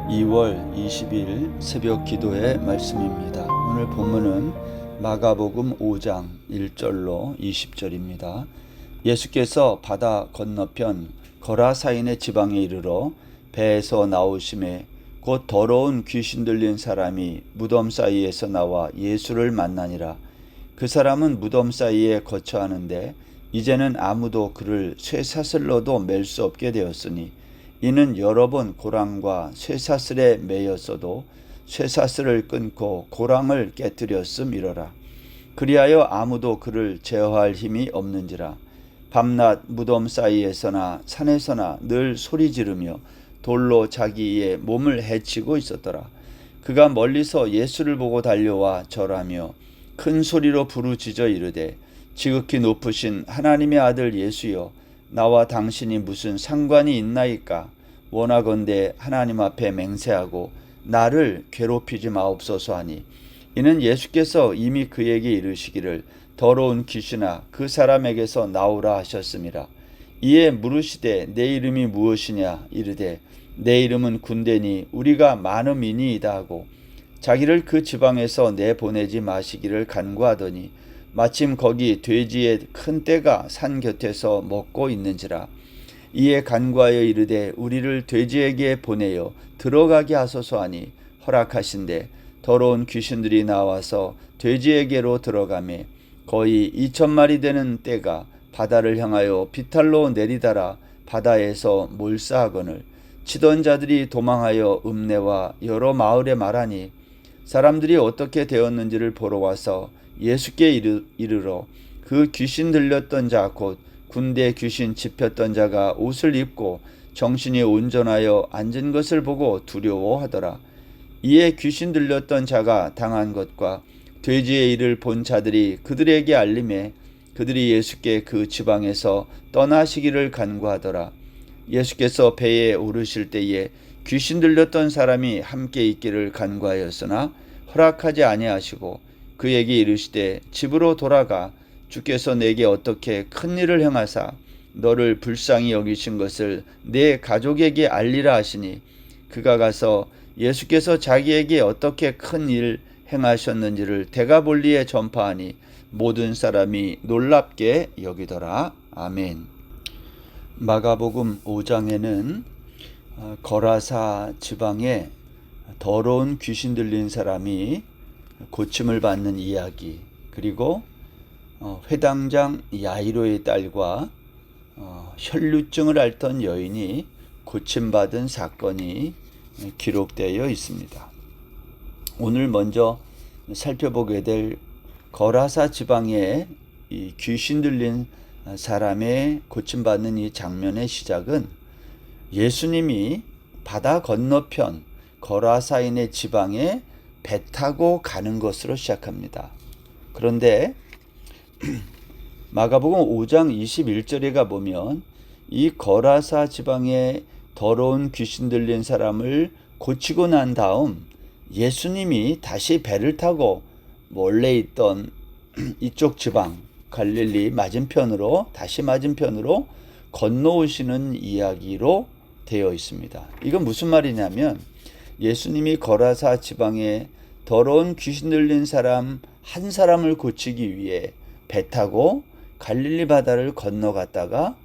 2월 20일 새벽 기도의 말씀입니다. 오늘 본문은 마가복음 5장 1절로 20절입니다. 예수께서 바다 건너편 거라사인의 지방에 이르러 배에서 나오심에 곧 더러운 귀신 들린 사람이 무덤 사이에서 나와 예수를 만나니라. 그 사람은 무덤 사이에 거처하는데 이제는 아무도 그를 쇠사슬로도 맬 수 없게 되었으니 이는 여러 번 고랑과 쇠사슬에 매였어도 쇠사슬을 끊고 고랑을 깨뜨렸음이러라. 그리하여 아무도 그를 제어할 힘이 없는지라. 밤낮 무덤 사이에서나 산에서나 늘 소리 지르며 돌로 자기의 몸을 해치고 있었더라. 그가 멀리서 예수를 보고 달려와 절하며 큰 소리로 부르짖어 이르되 지극히 높으신 하나님의 아들 예수여, 나와 당신이 무슨 상관이 있나이까? 원하건대 하나님 앞에 맹세하고 나를 괴롭히지 마옵소서 하니, 이는 예수께서 이미 그에게 이르시기를 더러운 귀신아 그 사람에게서 나오라 하셨음이라. 이에 물으시되 내 이름이 무엇이냐? 이르되 내 이름은 군대니 우리가 많음이니이다 하고 자기를 그 지방에서 내보내지 마시기를 간구하더니 마침 거기 돼지의 큰 떼가 산 곁에서 먹고 있는지라. 이에 간구하여 이르되 우리를 돼지에게 보내어 들어가게 하소서 하니 허락하신대 더러운 귀신들이 나와서 돼지에게로 들어가매 거의 2,000마리 되는 떼가 바다를 향하여 비탈로 내리달아 바다에서 몰사하거늘 치던 자들이 도망하여 읍내와 여러 마을에 말하니 사람들이 어떻게 되었는지를 보러 와서 예수께 이르러 그 귀신 들렸던 자 곧 군대 귀신 집혔던 자가 옷을 입고 정신이 온전하여 앉은 것을 보고 두려워하더라. 이에 귀신 들렸던 자가 당한 것과 돼지의 일을 본 자들이 그들에게 알림해 그들이 예수께 그 지방에서 떠나시기를 간구하더라. 예수께서 배에 오르실 때에 귀신 들렸던 사람이 함께 있기를 간구하였으나 허락하지 아니하시고 그에게 이르시되 집으로 돌아가 주께서 내게 어떻게 큰 일을 행하사 너를 불쌍히 여기신 것을 내 가족에게 알리라 하시니 그가 가서 예수께서 자기에게 어떻게 큰 일 행하셨는지를 데가볼리에 전파하니 모든 사람이 놀랍게 여기더라. 아멘. 마가복음 5장에는 거라사 지방에 더러운 귀신 들린 사람이 고침을 받는 이야기, 그리고 회당장 야이로의 딸과 혈루증을 앓던 여인이 고침받은 사건이 기록되어 있습니다. 오늘 먼저 살펴보게 될 거라사 지방의 이 귀신 들린 사람의 고침받는 이 장면의 시작은 예수님이 바다 건너편 거라사인의 지방에 배 타고 가는 것으로 시작합니다. 그런데 마가복음 5장 21절에 가보면 이 거라사 지방에 더러운 귀신 들린 사람을 고치고 난 다음 예수님이 다시 배를 타고 원래 있던 이쪽 지방 갈릴리 맞은편으로 다시 맞은편으로 건너오시는 이야기로 되어 있습니다. 이건 무슨 말이냐면 예수님이 거라사 지방에 더러운 귀신 들린 사람 한 사람을 고치기 위해 배 타고 갈릴리 바다를 건너갔다가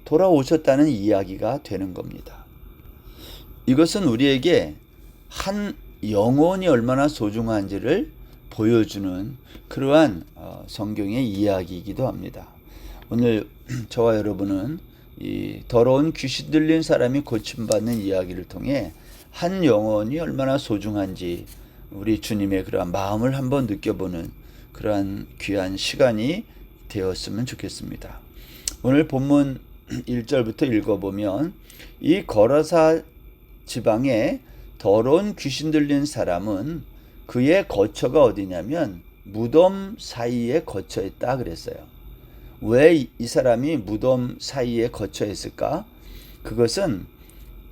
돌아오셨다는 이야기가 되는 겁니다. 이것은 우리에게 한 영혼이 얼마나 소중한지를 보여주는 그러한 성경의 이야기이기도 합니다. 오늘 저와 여러분은 이 더러운 귀신 들린 사람이 고침받는 이야기를 통해 한 영혼이 얼마나 소중한지 우리 주님의 그러한 마음을 한번 느껴보는 그러한 귀한 시간이 되었으면 좋겠습니다. 오늘 본문 1절부터 읽어보면 이 거라사 지방에 더러운 귀신 들린 사람은 그의 거처가 어디냐면 무덤 사이에 거처했다 그랬어요. 왜 이 사람이 무덤 사이에 거처했을까? 그것은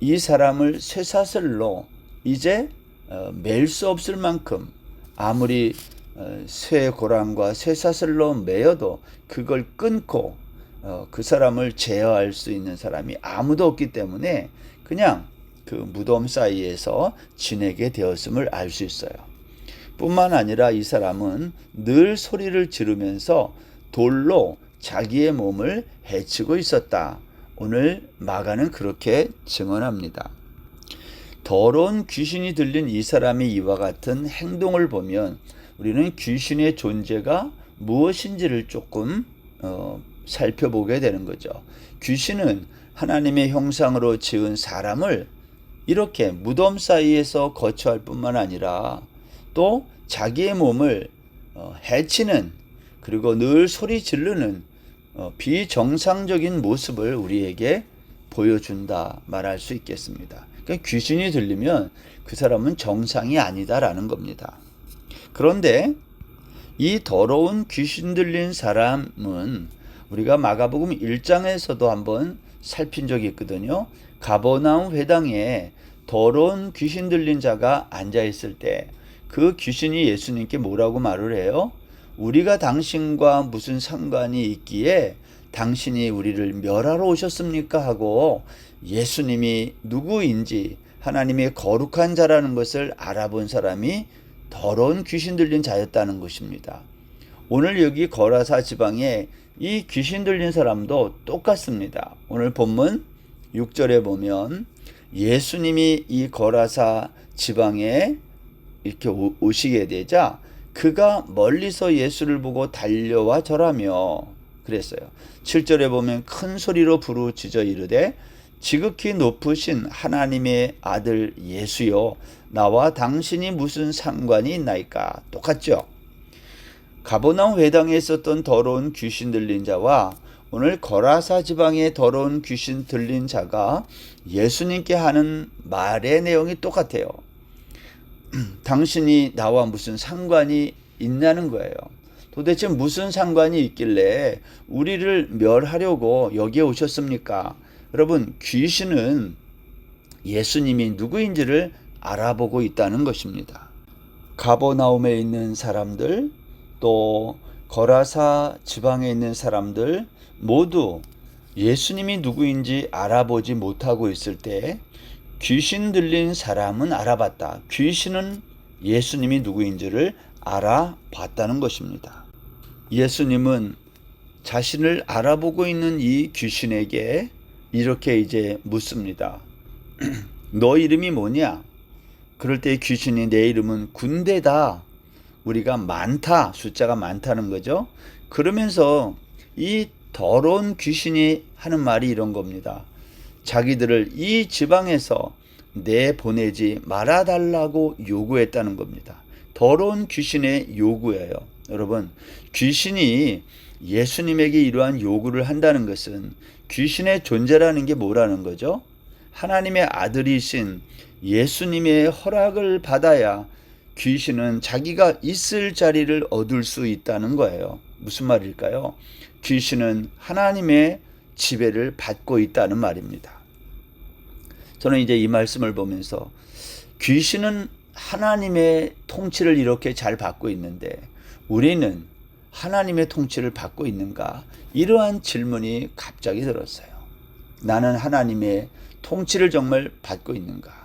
이 사람을 쇠사슬로 이제 맬 수 없을 만큼 아무리 쇠고랑과 쇠사슬로 매여도 그걸 끊고 그 사람을 제어할 수 있는 사람이 아무도 없기 때문에 그냥 그 무덤 사이에서 지내게 되었음을 알 수 있어요. 뿐만 아니라 이 사람은 늘 소리를 지르면서 돌로 자기의 몸을 해치고 있었다. 오늘 마가는 그렇게 증언합니다. 더러운 귀신이 들린 이 사람이 이와 같은 행동을 보면 우리는 귀신의 존재가 무엇인지를 조금 살펴보게 되는 거죠. 귀신은 하나님의 형상으로 지은 사람을 이렇게 무덤 사이에서 거처할 뿐만 아니라 또 자기의 몸을 해치는, 그리고 늘 소리 지르는 비정상적인 모습을 우리에게 보여준다 말할 수 있겠습니다. 그러니까 귀신이 들리면 그 사람은 정상이 아니다라는 겁니다. 그런데 이 더러운 귀신 들린 사람은 우리가 마가복음 1장에서도 한번 살핀 적이 있거든요. 가버나움 회당에 더러운 귀신 들린 자가 앉아 있을 때 그 귀신이 예수님께 뭐라고 말을 해요? 우리가 당신과 무슨 상관이 있기에 당신이 우리를 멸하러 오셨습니까? 하고 예수님이 누구인지 하나님의 거룩한 자라는 것을 알아본 사람이 더러운 귀신 들린 자였다는 것입니다. 오늘 여기 거라사 지방에 이 귀신 들린 사람도 똑같습니다. 오늘 본문 6절에 보면 예수님이 이 거라사 지방에 이렇게 오시게 되자 그가 멀리서 예수를 보고 달려와 절하며 그랬어요. 7절에 보면 큰 소리로 부르짖어 이르되 지극히 높으신 하나님의 아들 예수여, 나와 당신이 무슨 상관이 있나이까? 똑같죠? 가버나움 회당에 있었던 더러운 귀신 들린 자와 오늘 거라사 지방의 더러운 귀신 들린 자가 예수님께 하는 말의 내용이 똑같아요. 당신이 나와 무슨 상관이 있냐는 거예요. 도대체 무슨 상관이 있길래 우리를 멸하려고 여기에 오셨습니까? 여러분, 귀신은 예수님이 누구인지를 알아보고 있다는 것입니다. 가버나움에 있는 사람들, 또 거라사 지방에 있는 사람들 모두 예수님이 누구인지 알아보지 못하고 있을 때 귀신 들린 사람은 알아봤다. 귀신은 예수님이 누구인지를 알아봤다는 것입니다. 예수님은 자신을 알아보고 있는 이 귀신에게 이렇게 이제 묻습니다. 너 이름이 뭐냐? 그럴 때 귀신이 내 이름은 군대다. 우리가 많다. 숫자가 많다는 거죠. 그러면서 이 더러운 귀신이 하는 말이 이런 겁니다. 자기들을 이 지방에서 내보내지 말아달라고 요구했다는 겁니다. 더러운 귀신의 요구예요. 여러분, 귀신이 예수님에게 이러한 요구를 한다는 것은 귀신의 존재라는 게 뭐라는 거죠? 하나님의 아들이신 예수님의 허락을 받아야 귀신은 자기가 있을 자리를 얻을 수 있다는 거예요. 무슨 말일까요? 귀신은 하나님의 지배를 받고 있다는 말입니다. 저는 이제 이 말씀을 보면서 귀신은 하나님의 통치를 이렇게 잘 받고 있는데 우리는 하나님의 통치를 받고 있는가? 이러한 질문이 갑자기 들었어요. 나는 하나님의 통치를 정말 받고 있는가?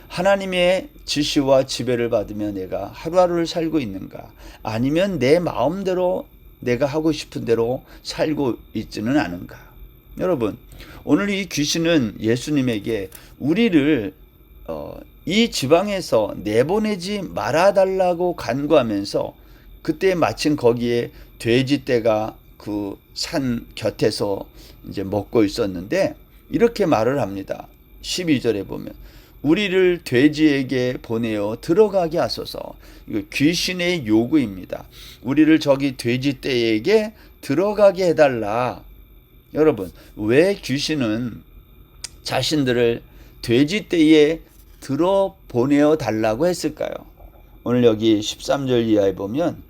하나님의 지시와 지배를 받으며 내가 하루하루를 살고 있는가? 아니면 내 마음대로 내가 하고 싶은 대로 살고 있지는 않은가? 여러분, 오늘 이 귀신은 예수님에게 우리를 이 지방에서 내보내지 말아달라고 간구하면서 그때 마침 거기에 돼지떼가 그 산 곁에서 이제 먹고 있었는데 이렇게 말을 합니다. 12절에 보면 우리를 돼지에게 보내어 들어가게 하소서. 이거 귀신의 요구입니다. 우리를 저기 돼지떼에게 들어가게 해달라. 여러분, 왜 귀신은 자신들을 돼지떼에 들어보내어 달라고 했을까요? 오늘 여기 13절 이하에 보면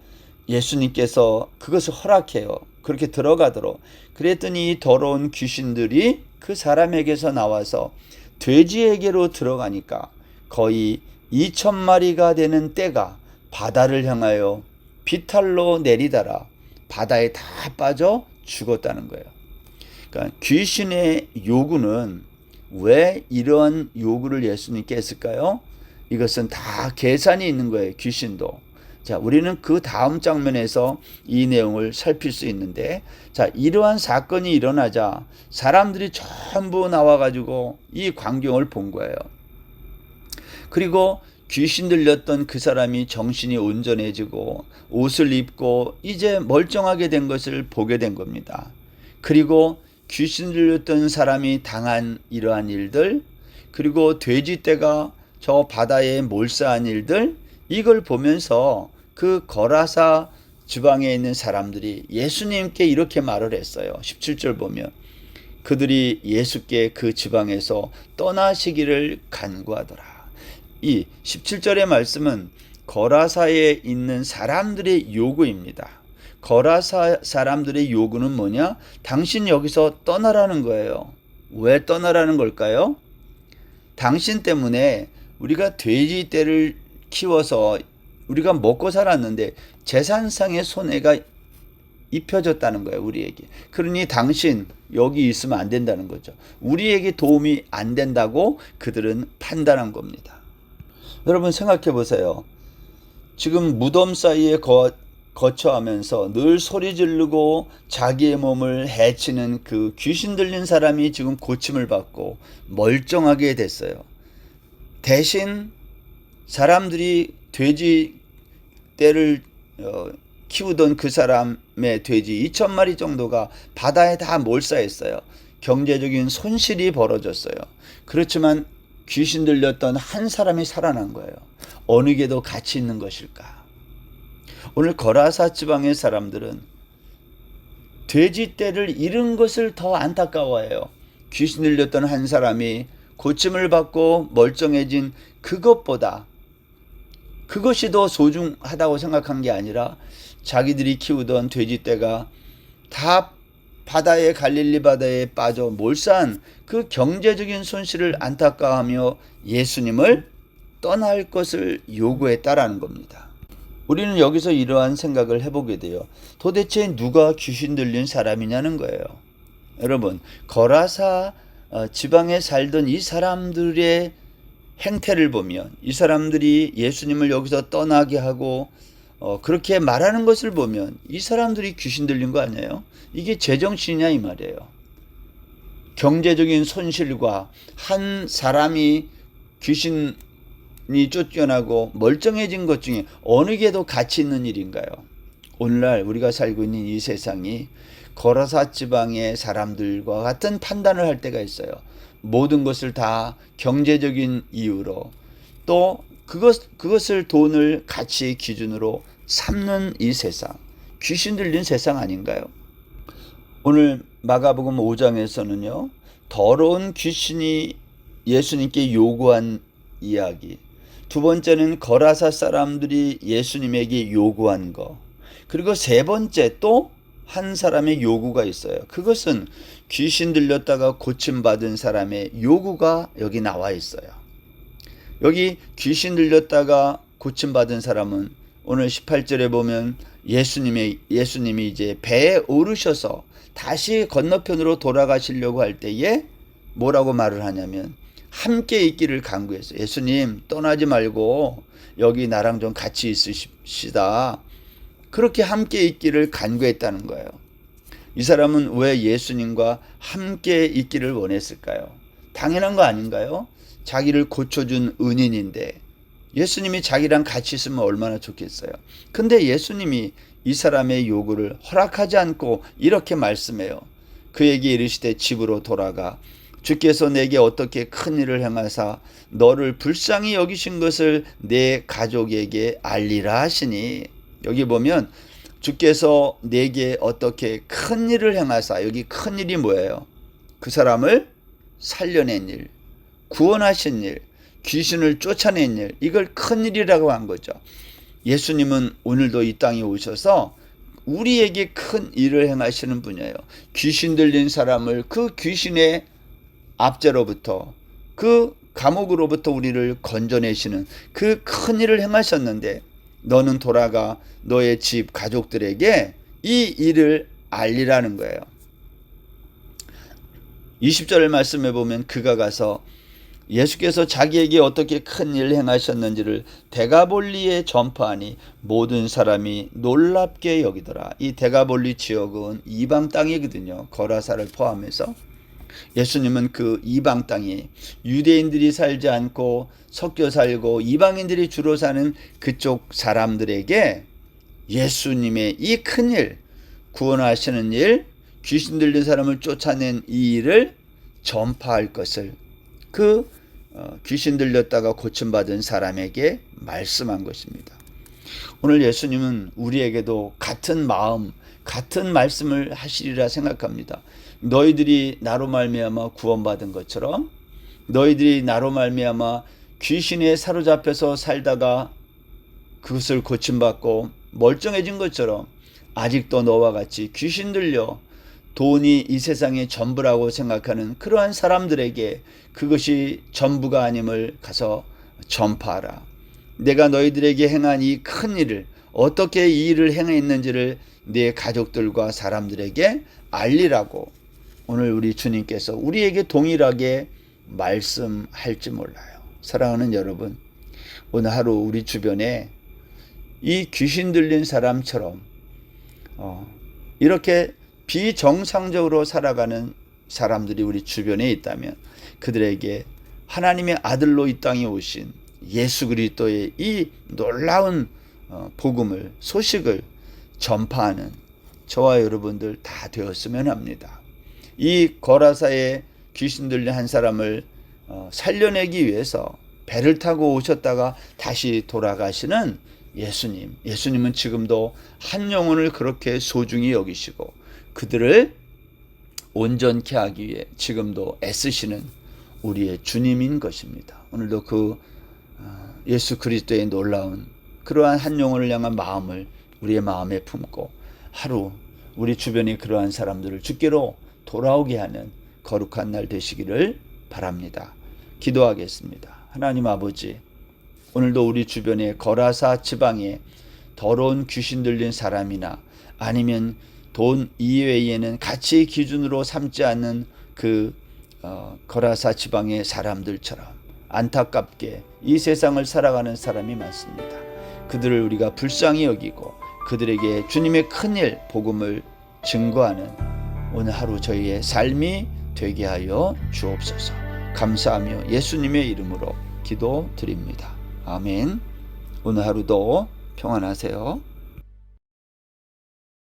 예수님께서 그것을 허락해요. 그렇게 들어가도록. 그랬더니 이 더러운 귀신들이 그 사람에게서 나와서 돼지에게로 들어가니까 거의 2,000마리가 되는 떼가 바다를 향하여 비탈로 내리다라 바다에 다 빠져 죽었다는 거예요. 그러니까 귀신의 요구는 왜 이런 요구를 예수님께 했을까요? 이것은 다 계산이 있는 거예요. 귀신도. 자, 우리는 그 다음 장면에서 이 내용을 살필 수 있는데, 자, 이러한 사건이 일어나자 사람들이 전부 나와가지고 이 광경을 본 거예요. 그리고 귀신 들렸던 그 사람이 정신이 온전해지고 옷을 입고 이제 멀쩡하게 된 것을 보게 된 겁니다. 그리고 귀신 들렸던 사람이 당한 이러한 일들, 그리고 돼지떼가 저 바다에 몰사한 일들, 이걸 보면서 그 거라사 지방에 있는 사람들이 예수님께 이렇게 말을 했어요. 17절 보면 그들이 예수께 그 지방에서 떠나시기를 간구하더라. 이 17절의 말씀은 거라사에 있는 사람들의 요구입니다. 거라사 사람들의 요구는 뭐냐? 당신 여기서 떠나라는 거예요. 왜 떠나라는 걸까요? 당신 때문에 우리가 돼지떼를 키워서 우리가 먹고 살았는데 재산상의 손해가 입혀졌다는 거예요, 우리에게. 그러니 당신 여기 있으면 안 된다는 거죠. 우리에게 도움이 안 된다고 그들은 판단한 겁니다. 여러분 생각해 보세요. 지금 무덤 사이에 거처하면서 늘 소리 지르고 자기의 몸을 해치는 그 귀신 들린 사람이 지금 고침을 받고 멀쩡하게 됐어요. 대신 사람들이 돼지 떼를 키우던 그 사람의 돼지 2,000마리 정도가 바다에 다 몰사했어요. 경제적인 손실이 벌어졌어요. 그렇지만 귀신 들렸던 한 사람이 살아난 거예요. 어느 게 더 가치 있는 것일까? 오늘 거라사 지방의 사람들은 돼지떼를 잃은 것을 더 안타까워해요. 귀신 들렸던 한 사람이 고침을 받고 멀쩡해진 그것보다, 그것이 더 소중하다고 생각한 게 아니라 자기들이 키우던 돼지떼가 다 바다에, 갈릴리 바다에 빠져 몰사한 그 경제적인 손실을 안타까워하며 예수님을 떠날 것을 요구했다라는 겁니다. 우리는 여기서 이러한 생각을 해보게 돼요. 도대체 누가 귀신 들린 사람이냐는 거예요. 여러분, 거라사 지방에 살던 이 사람들의 행태를 보면, 이 사람들이 예수님을 여기서 떠나게 하고 그렇게 말하는 것을 보면 이 사람들이 귀신 들린 거 아니에요? 이게 제정신이냐 이 말이에요. 경제적인 손실과 한 사람이 귀신이 쫓겨나고 멀쩡해진 것 중에 어느 게 더 가치 있는 일인가요? 오늘날 우리가 살고 있는 이 세상이 거라사 지방의 사람들과 같은 판단을 할 때가 있어요. 모든 것을 다 경제적인 이유로, 또 그것을 돈을 가치의 기준으로 삼는 이 세상, 귀신 들린 세상 아닌가요? 오늘 마가복음 5장에서는요, 더러운 귀신이 예수님께 요구한 이야기, 두 번째는 거라사 사람들이 예수님에게 요구한 거, 그리고 세 번째 또 한 사람의 요구가 있어요. 그것은 귀신 들렸다가 고침받은 사람의 요구가 여기 나와 있어요. 여기 귀신 들렸다가 고침받은 사람은 오늘 18절에 보면 예수님이 이제 배에 오르셔서 다시 건너편으로 돌아가시려고 할 때에 뭐라고 말을 하냐면 함께 있기를 간구했어요. 예수님 떠나지 말고 여기 나랑 좀 같이 있으시다. 그렇게 함께 있기를 간구했다는 거예요. 이 사람은 왜 예수님과 함께 있기를 원했을까요? 당연한 거 아닌가요? 자기를 고쳐준 은인인데 예수님이 자기랑 같이 있으면 얼마나 좋겠어요. 근데 예수님이 이 사람의 요구를 허락하지 않고 이렇게 말씀해요. 그에게 이르시되 집으로 돌아가 주께서 내게 어떻게 큰 일을 행하사 너를 불쌍히 여기신 것을 내 가족에게 알리라 하시니, 여기 보면 주께서 내게 어떻게 큰 일을 행하사, 여기 큰 일이 뭐예요? 그 사람을 살려낸 일, 구원하신 일, 귀신을 쫓아낸 일, 이걸 큰 일이라고 한 거죠. 예수님은 오늘도 이 땅에 오셔서 우리에게 큰 일을 행하시는 분이에요. 귀신 들린 사람을 그 귀신의 압제로부터, 그 감옥으로부터 우리를 건져내시는 그 큰 일을 행하셨는데, 너는 돌아가 너의 집 가족들에게 이 일을 알리라는 거예요. 20절 말씀에 보면 그가 가서 예수께서 자기에게 어떻게 큰 일을 행하셨는지를 데가볼리에 전파하니 모든 사람이 놀랍게 여기더라. 이 데가볼리 지역은 이방 땅이거든요. 거라사를 포함해서. 예수님은 그 이방 땅에 유대인들이 살지 않고 섞여 살고 이방인들이 주로 사는 그쪽 사람들에게 예수님의 이 큰 일, 구원하시는 일, 귀신 들린 사람을 쫓아낸 이 일을 전파할 것을 그 귀신 들렸다가 고침받은 사람에게 말씀한 것입니다. 오늘 예수님은 우리에게도 같은 마음, 같은 말씀을 하시리라 생각합니다. 너희들이 나로 말미암아 구원받은 것처럼, 너희들이 나로 말미암아 귀신에 사로잡혀서 살다가 그것을 고침받고 멀쩡해진 것처럼 아직도 너와 같이 귀신 들려 돈이 이 세상의 전부라고 생각하는 그러한 사람들에게 그것이 전부가 아님을 가서 전파하라. 내가 너희들에게 행한 이 큰 일을, 어떻게 이 일을 행했는지를 내 가족들과 사람들에게 알리라고 오늘 우리 주님께서 우리에게 동일하게 말씀할지 몰라요. 사랑하는 여러분, 오늘 하루 우리 주변에 이 귀신 들린 사람처럼 이렇게 비정상적으로 살아가는 사람들이 우리 주변에 있다면 그들에게 하나님의 아들로 이 땅에 오신 예수 그리스도의 이 놀라운 복음을, 소식을 전파하는 저와 여러분들 다 되었으면 합니다. 이 거라사에 귀신 들린 한 사람을 살려내기 위해서 배를 타고 오셨다가 다시 돌아가시는 예수님은 지금도 한 영혼을 그렇게 소중히 여기시고 그들을 온전케 하기 위해 지금도 애쓰시는 우리의 주님인 것입니다. 오늘도 그 예수 그리스도의 놀라운 그러한 한 영혼을 향한 마음을 우리의 마음에 품고 하루 우리 주변에 그러한 사람들을 주께로 돌아오게 하는 거룩한 날 되시기를 바랍니다. 기도하겠습니다. 하나님 아버지, 오늘도 우리 주변에 거라사 지방에 더러운 귀신 들린 사람이나 아니면 돈 이외에는 가치 기준으로 삼지 않는 그 거라사 지방의 사람들처럼 안타깝게 이 세상을 살아가는 사람이 많습니다. 그들을 우리가 불쌍히 여기고 그들에게 주님의 큰일 복음을 증거하는 오늘 하루 저희의 삶이 되게 하여 주옵소서. 감사하며 예수님의 이름으로 기도드립니다. 아멘. 오늘 하루도 평안하세요.